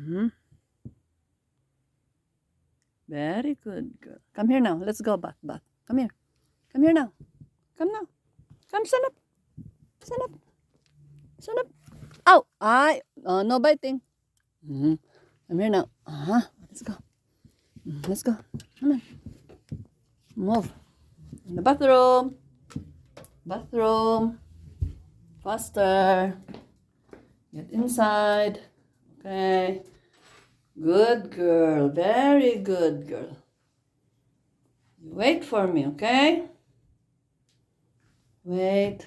Mm-hmm. Very good girl. Come here now. Let's go bath, bath. Come here. Come here now. Come now. Come, stand up. Stand up. Stand up. Ow! No biting. Mm-hmm. Come here now. Let's go. Let's go. Come on. Move. In the bathroom. Bathroom. Faster. Get inside. Okay. Good girl. Very good girl. You wait for me, okay? Wait.